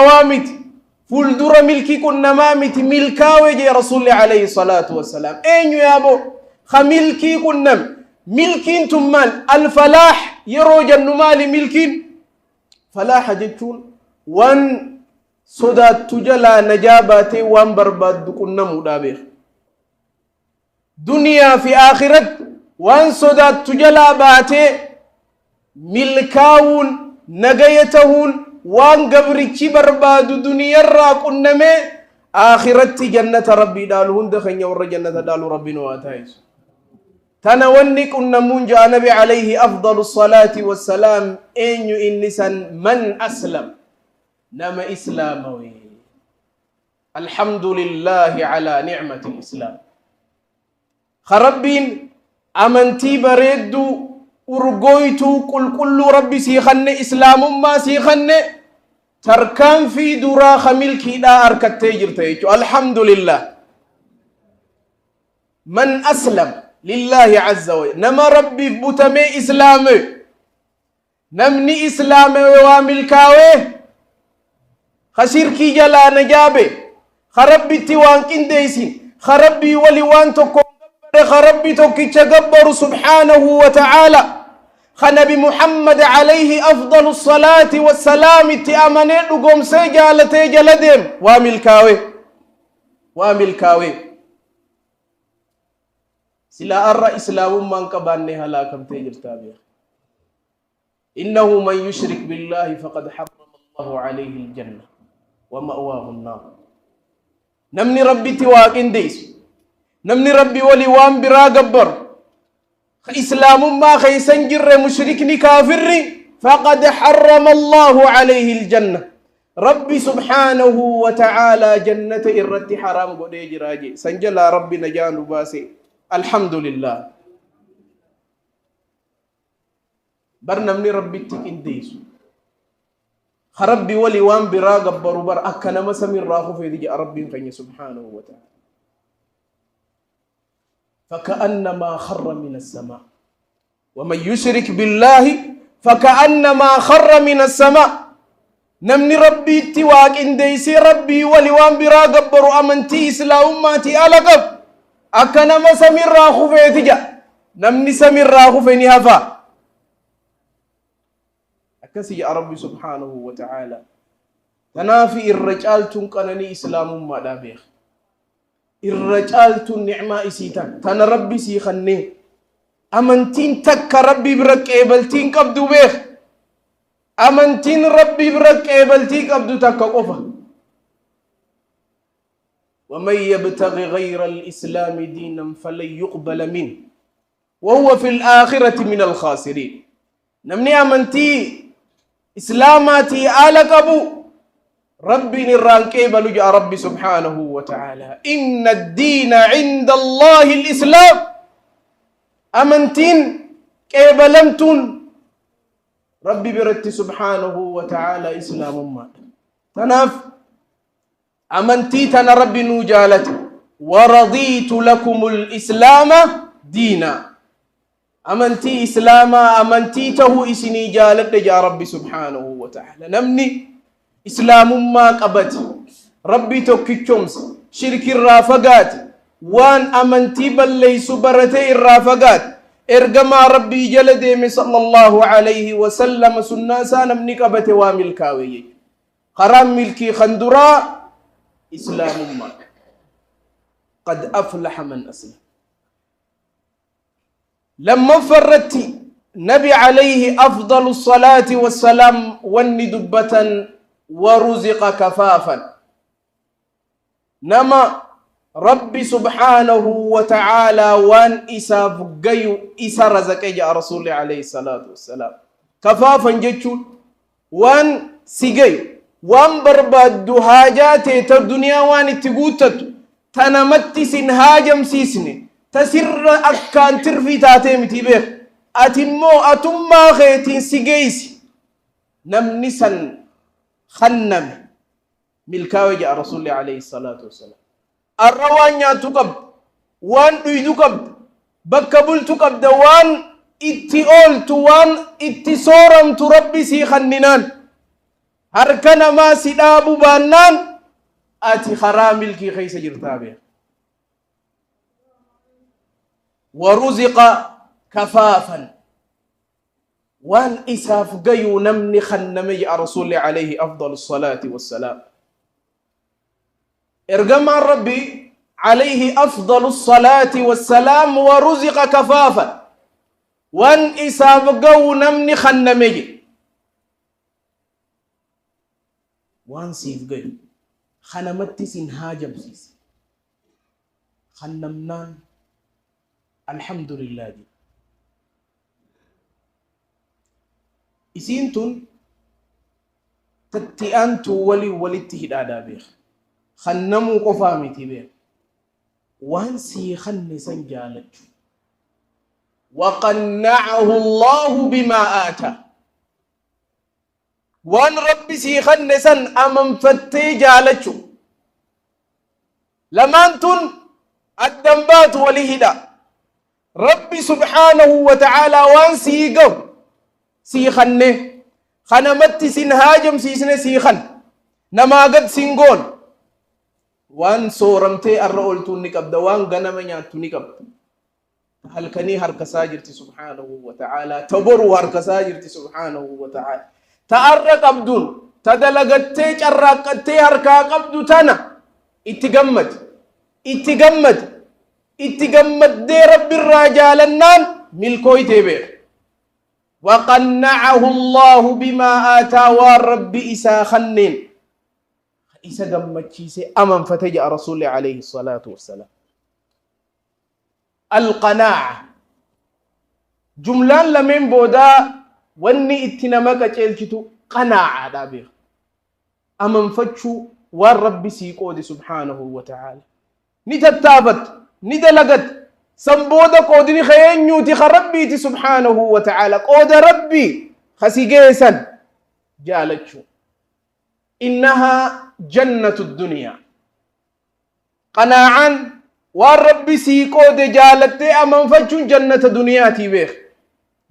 وامت فولدر ملكي كنا مامت ملكاوي يا رسول الله عليه الصلاة والسلام أين يا أبو خملكي كنا ملكين تمال الفلاح يروج النمال ملكين فلاح جتون وان صدا تجلا نجاباتي وان برباد كنا مدابير دنيا في آخرة وان صدا تجلا باتي ملكاون نجايتهون وان قبرتي برباد دنيا را كنا آخرة جنة ربي دالهن دخن يور جنة دال ربي نواتايس تنوني كنا منجا نبي عليه أفضل الصلاة والسلام إن إنسان من أسلم نما إسلاموي الحمد لله على نعمة الإسلام خربين أمنتي بريدو أرغويتو كل ربي سيخن إسلام ما سيخن تركان في درا خميل كيدا أركتيجر تيجو الحمد لله من أسلم لله عز وجل نما ربي بوتمي إسلامي نمني إسلامي وامل كاوي خسير كي جلا نجابي خربي تيوان كنديسين خربي ولي وان تكون خربي توكي تجبر سبحانه وتعالى خنبي محمد عليه أفضل الصلاة والسلام تأمني لقوم سيجال تيجالدهم وامل كاوي سلا أرى إسلام من كباني هلاكم تيجر تابع إنه من يشرك بالله فقد حرم الله عليه الجنة ومأواه النار نمني ربي تواقين ديس نمني ربي ولي وان برا قبر إسلام ما خيسن جر مشركني كافري فقد حرم الله عليه الجنة ربي سبحانه وتعالى جنة إرتي حرام قدي جراجي سنجلا ربي نجان باسي الحمد لله برنامني ربي تكين ديسو خربي ولي وان برا قبر بر أكنا مسمي راخو في دي ربي خني سبحانه وتعالى فكأنما خر من السماء ومن يشرك بالله فكأنما خر من السماء نمني ربي تواك انديسي ربي ولي وان برا قبر أمنتي إسلام ماتي ألقب أكنا ما سمير راخو في تجا نمني سمير راخو في نهفا أكسي يا ربي سبحانه وتعالى تنافي الرجال تنقنني إسلام ما دابيخ الرجال النعمة إسيتا تنا ربي سيخني أمنتين تك ربي برك إبلتين كبدو بيخ أمنتين ربي برك إبلتين كبدو تك قفا ومن يبتغي غير الإسلام دينا فلن يقبل منه وهو في الآخرة من الخاسرين نمني أمنتي إسلاماتي آلك أبو ربي نران كيبل جاء ربي سبحانه وتعالى إن الدين عند الله الإسلام أمنتين كيبلمتون ربي برتي سبحانه وتعالى إسلام ما تناف أمنتي تنا ربي نوجالت ورضيت لكم الإسلام دينا أمنتي إسلاما أمنتي ته إسني جالت جاء ربي سبحانه وتعالى نمني إسلام ما قبت ربي توكيكمس شرك الرافقات وان أمنتي بل ليس برتي الرافقات إرقما ربي جلدي صلى الله عليه وسلم سناسا نمني قبت وامل كاوي خرام ملكي خندرا إسلام ما قد أفلح من أسلم لما فرت نبي عليه أفضل الصلاة والسلام والندبة ورزق كفافا نما ربي سبحانه وتعالى وان إسا فقيو إسا رزق جاء رسول الله عليه الصلاة والسلام كفافا جتشون وان سيجي وان برباد هاجات الدنيا وان تقوتت تنمت سنهاجم سيسني تسر أكان ترفي تاتيم تبير أتمو أتما خيتين سيجيس نمنسا خنم ملكاوي جاء رسول الله عليه الصلاة والسلام الروانيا تقب وان يدقب بكبل تقب دوان اتئول توان اتسورم تربي سي خننان harka ما سدابو بانان أتي خرامل كي خيس جرتابه ورزق كفافا وان إساف جيو نمني خنمي رسول عليه أفضل الصلاة والسلام إرجم ربي عليه أفضل الصلاة والسلام ورزق كفافا وان إساف جو نمني خنمي وان سيف جو خنمتي سنهاجم سيسي خنمنان الحمد لله دي إسينتون تتيانتو ولي تهدادا بيخ خنمو قفامتي بيخ وانسي خنسان جالت وقنعه الله بما آتا وان ربي سي خنسان أمم فتي جالت لمانتون الدنبات ولهدا ربي سبحانه وتعالى وان سيقو سيخنه خنمت سنهاجم سيسنه سيخن نما قد سنقول وان سورمتي الرؤول تونيكب دوان غنمنيا تونيكب هل كني هركساجرتي سبحانه وتعالى تبرو هركساجرتي سبحانه وتعالى تأرق عبدون تدلغتي جرقتي هركا قبدو تانا اتقمت دي رب الرجال النان ملكوي تبير وقنعه الله بما آتا والرب إسا خنين إسا قمت شيسي أمن فتجأ رسول عليه الصلاة والسلام القناعة جملان لمن بودا واني اتنمك جلجتو قناعة دابير أمن فتشو والرب سيقود سبحانه وتعالى نتتابت ندلقت سنبودا قودني خينيوتي خربيتي سبحانه وتعالى قود ربي خسيقيسا جالتشو إنها جنة الدنيا قناعا والربي سيقود جالتي أمن فجو جنة دنيا تيبيخ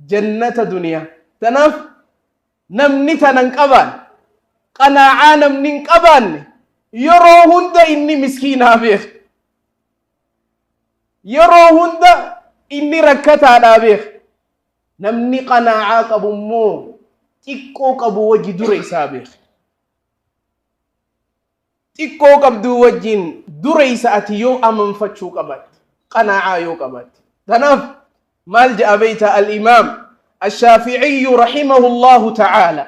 جنة دنيا تنف نمني تننقبان قناعا نمني نقبان يروهن دا إني مسكينها بيخ yeroo hunda inni rakkataadhaa beek namni qanaa'aa qabu immoo xiqqoo qabu wajji dura isaa beek xiqqoo qabdu wajjin dura isa ati yoo amanfachuu qabatte qanaa'aa yoo qabatte tanaaf maal ja'a beeyta al-imaam الشافعي رحمه الله تعالى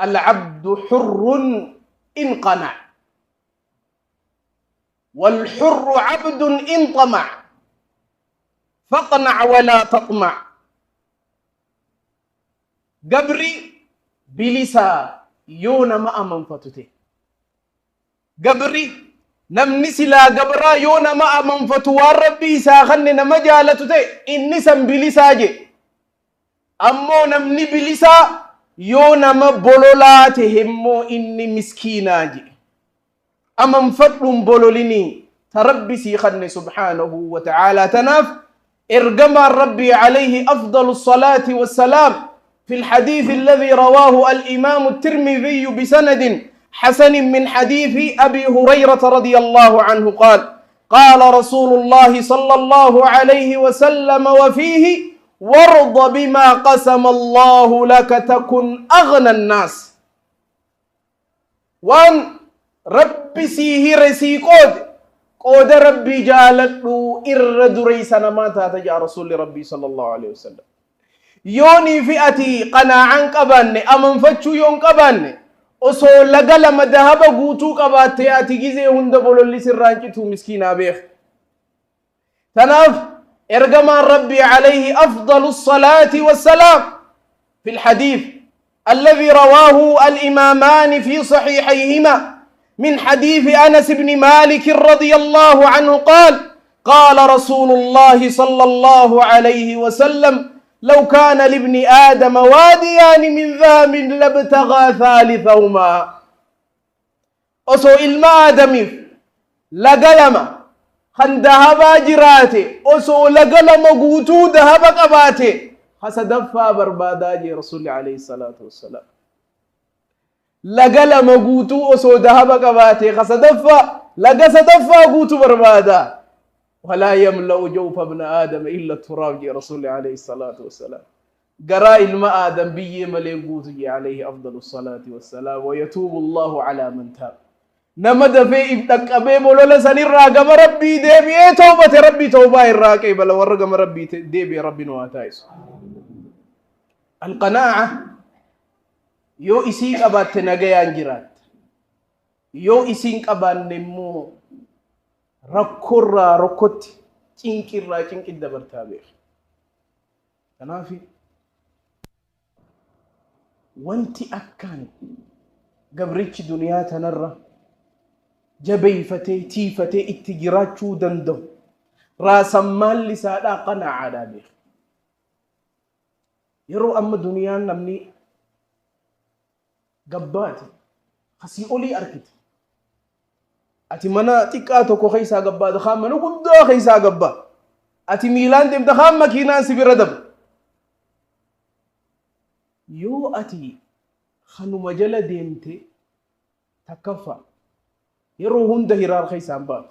العبد حر إن قنع والحر عبد إن طمع فاقنع ولا تطمع قبري بلسا يونا ما أمن فتته قبري نمني سلا قبرا يونا ما أمن فتوار ربي ساخننا مجالته إني سم بلسا جي أمو نمني بلسا يونا ما بولولاتهم إني مسكينا جي أمن فتلهم بولوليني تربي سيخني سبحانه وتعالى تناف إرقم ربي عليه أفضل الصلاة والسلام في الحديث الذي رواه الإمام الترمذي بسند حسن من حديث أبي هريرة رضي الله عنه قال قال رسول الله صلى الله عليه وسلم وفيه وارض بما قسم الله لك تكن أغنى الناس وان ربي سيهر قود ربي جالتو إرد ريسنا ما تاتجا رسول ربي صلى الله عليه وسلم يوني فئتي قناعا قباني أمن فتشو يون قباني أصول لقل مدهب قوتو قباتي أتي جيزي هند بولو اللي سرانجتو مسكين أبيخ تناف إرقم ربي عليه أفضل الصلاة والسلام في الحديث الذي رواه الإمامان في صحيحيهما من حديث أنس بن مالك رضي الله عنه قال قال رسول الله صلى الله عليه وسلم لو كان لابن آدم واديان من ذهب لابتغى ثالثهما أصو إلما آدمي لقلم خن ذهبا جراتي أصو لقلم قوتو ذهبا قباتي حسدفا برباداجي رسول عليه الصلاة والسلام لقل مقوتو أسو ذهب قباتي خصدفا لقى صدفا قوتو بربادا ولا يملأ جوف ابن آدم إلا التراب يا رسول عليه الصلاة والسلام قراء الماء آدم بي ملي قوتو عليه أفضل الصلاة والسلام ويتوب الله على من تاب نمد في ابتك أبي بولولا سنرى قم ربي ديبي توبة ربي توبة الراكي بلا ورقم ربي ديبي ربي نواتايس القناعة يو إسيك أبات تنقيان جرات يو إسيك أبات نمو ركورا ركوت تنكرا تنكر دبر تابير تنافي وانتي أكان قبريتش دنيا تنرى جبي فتي تي فتي اتجرات شو دندو راس مال لسادا قناعة دابير يرو أما دنيا نمني قباتي خسي أولي أركت أتي منا تكاتو كو خيسا قبات خام منو قدا خيسا قبات أتي ميلان دم دخام مكينان سبي ردب يو أتي خنو مجلة ديمتي تكفى يرو هنده هرار خيسان بات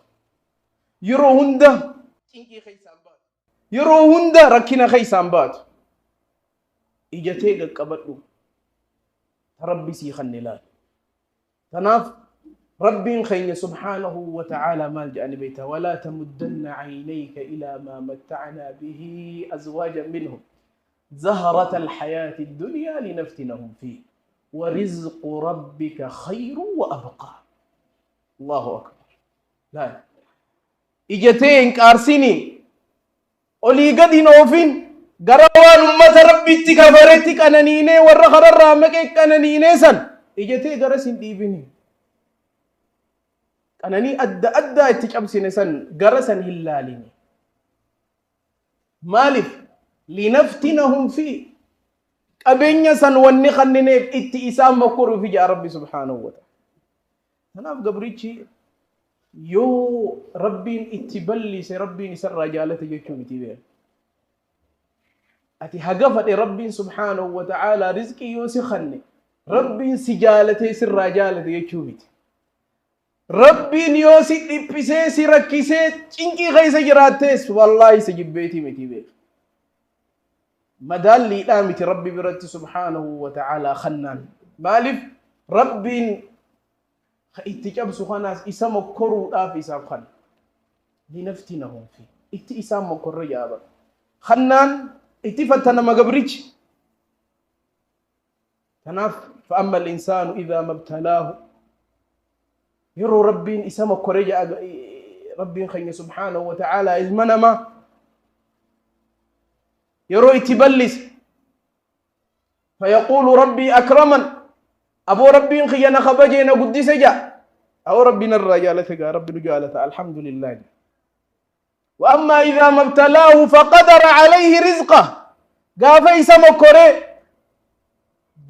يرو هنده تنكي خيسان بات يرو هنده ركنا خيسان بات إجتيق قبطو ربي سيخني لا تناف ربي خين سبحانه وتعالى مال جاني بيته ولا تمدن عينيك إلى ما متعنا به أزواجا منهم زهرة الحياة الدنيا لنفتنهم فيه ورزق ربك خير وأبقى الله أكبر لا إجتين كارسيني أولي قد نوفين قروان أمة ربي تكفرتك أنانيني ورخر الرامك أنانيني سن إجتين قرسين ديبيني أناني أدى اتجابسين سن قرسن هلاليني مالف لنفتنهم فيه أبين سن ونخنني اتئسام مكور في جاء ربي سبحانه وتعالى أنا قبريتشي يو ربي اتبلي سي ربي نسر رجالة يجو متبين أتي هقفت ربي سبحانه وتعالى رزقي يوسخني ربي سجالة سر رجالة يجو مت ربي يوسي لبسي سركسي تنكي غيس جراتيس والله سجب بيتي متبين مدال لي آمتي ربي برد سبحانه وتعالى خنان مالف ربي اتجاب سخناس إسام كرو في إسام خن لنفتنهم فيه إسام كرو جابا خنان اتفتنا ما قبريش تناف فأما الإنسان إذا ما ابتلاه يرو ربي إسام كرو ربي خين سبحانه وتعالى إذ منما يرو اتبلس فيقول ربي أكرمن أبو ربي خيانا خبجينا قدي سجا أو ربنا الرجالة ربي رجالة الحمد لله وأما إذا ما ابتلاه فقدر عليه رزقه قاف يسمى كوري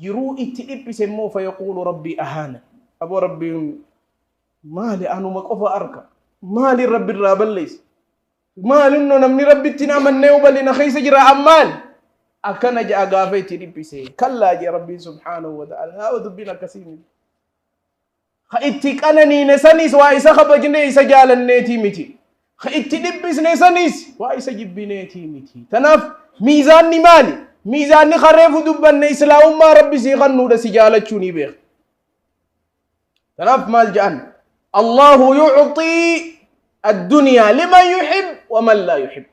جرو اتئب سموه فيقول ربي أهانا أبو ربي مالي أنو مقفى أركا مالي ربي الرابليس مالي إنه نمني ربي تنام النيوبة لنخيس جرى أمان أكنا جاء قافي تريبسي كلا جاء ربي سبحانه وتعالى هاو دبنا كثير خايتك أنني نسانيس وإيسا خبجني إيسا جال النيتي متي خايتي دبس نسانيس وإيسا جبنيتي متي تناف ميزان نمالي ميزان نخرف دبنا إسلام ما ربي سيغنو دا سجالة شوني بيخ تناف مال جان الله يعطي الدنيا لمن يحب ومن لا يحب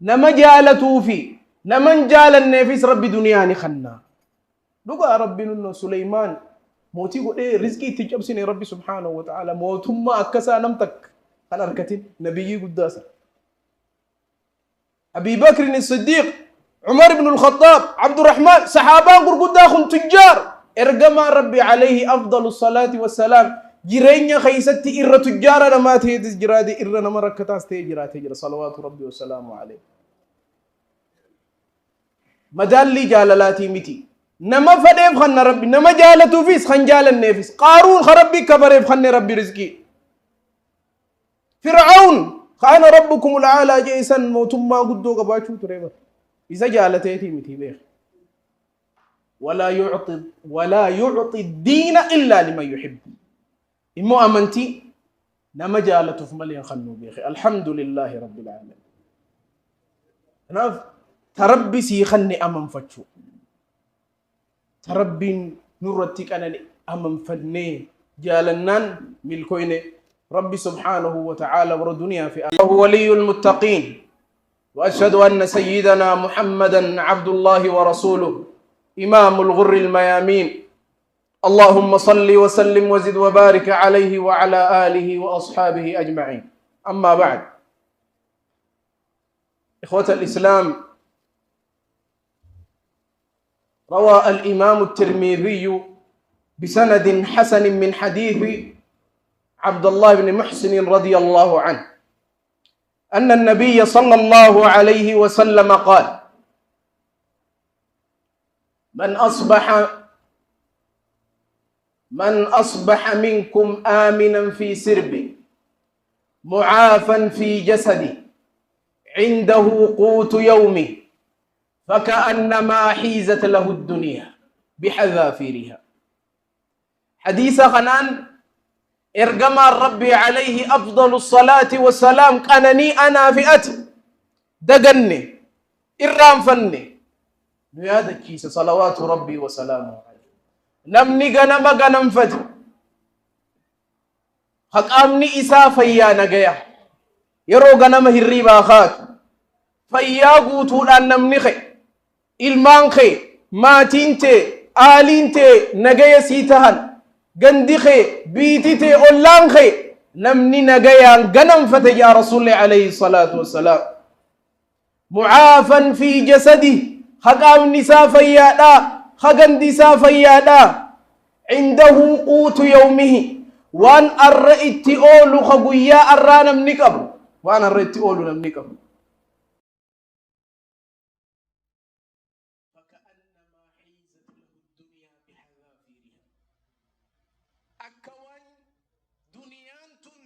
نما جالته فيه نمن جال النفس ربي دنياني خنا لقى ربي ننو سليمان موتي قد ايه رزقي تجبسني ربي سبحانه وتعالى موتهم أكسا نمتك خنا ركتين نبي قداسا أبي بكر الصديق عمر بن الخطاب عبد الرحمن صحابان قرقوداخم تجار ارقما ربي عليه أفضل الصلاة والسلام جرين خيستي إر تجار لما تهدز جرادي إر نمركتاس تجرا تجرا صلوات ربي وسلامه عليه مدالي جالالاتي متي نما فديف خن ربي نما جالتو فيس خن جال النفس قارون خربي كبريف خن ربي رزقي فرعون خان ربكم العالى جيسا موتم ما قدو قباشو تريبا إذا جالتي متي بيخ ولا يعطي الدين إلا لمن يحب إمو أمنتي نما جالته في مليان خنو بيخي الحمد لله رب العالمين ناف تربي سيخني أمم فتشو تربي نورتك أنا أمم فني جالنان ملكوين ربي سبحانه وتعالى وردنيا في هو ولي المتقين وأشهد أن سيدنا محمدا عبد الله ورسوله إمام الغر الميامين اللهم صل وسلم وزد وبارك عليه وعلى آله وأصحابه أجمعين أما بعد إخوة الإسلام روى الإمام الترمذي بسند حسن من حديث عبد الله بن محسن رضي الله عنه أن النبي صلى الله عليه وسلم قال من أصبح منكم آمنا في سربه معافا في جسده عنده قوت يومه فكأنما حيزت له الدنيا بحذافيرها حديث خنان إرجما ربي عليه أفضل الصلاة والسلام كانني أنا فئة دقني إرام فني هذا كيس صلوات ربي وسلامه عليه نمني غنم غنم فت حقامني إسا فيا نجيا يرو غنم هريبا خات فيا قوتو أن نمني خي إلمان خي ماتينتي آلينتي نجيا سيتهن غندخي بيتي أولانخي نمني نجيا غنم فتي يا رسول الله عليه الصلاة والسلام معافا في جسدي خقام نساء فيادا خقن نساء فيادا عنده قوت يومه وان الرئيت أولو خقويا الرانا منكب وان الرئيت أولو نمنكب أكوان دنيانتن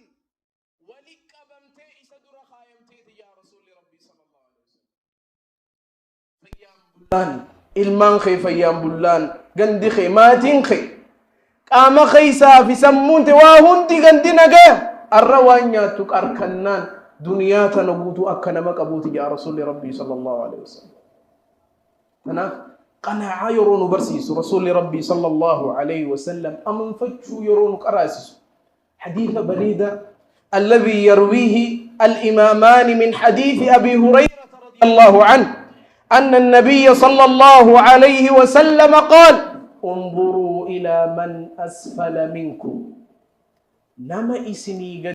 ولك بمتي سدر خايمتي يا رسول ربي صلى الله عليه وسلم فيام بلان ilman خي فيام بلان غندي خي ماتين خي قام خيسا في سمونت واهندي غندي نغا الروانيا تقركنان دنيا تنغوتو اكنما قبوت يا رسول ربي صلى الله عليه وسلم انا قناعة يرون برسيس رسول ربي صلى الله عليه وسلم أمن فتشو يرون قراسس حديث بريدة الذي يرويه الإمامان من حديث أبي هريرة رضي الله عنه أن النبي صلى الله عليه وسلم قال انظروا إلى من أسفل منكم نما إسني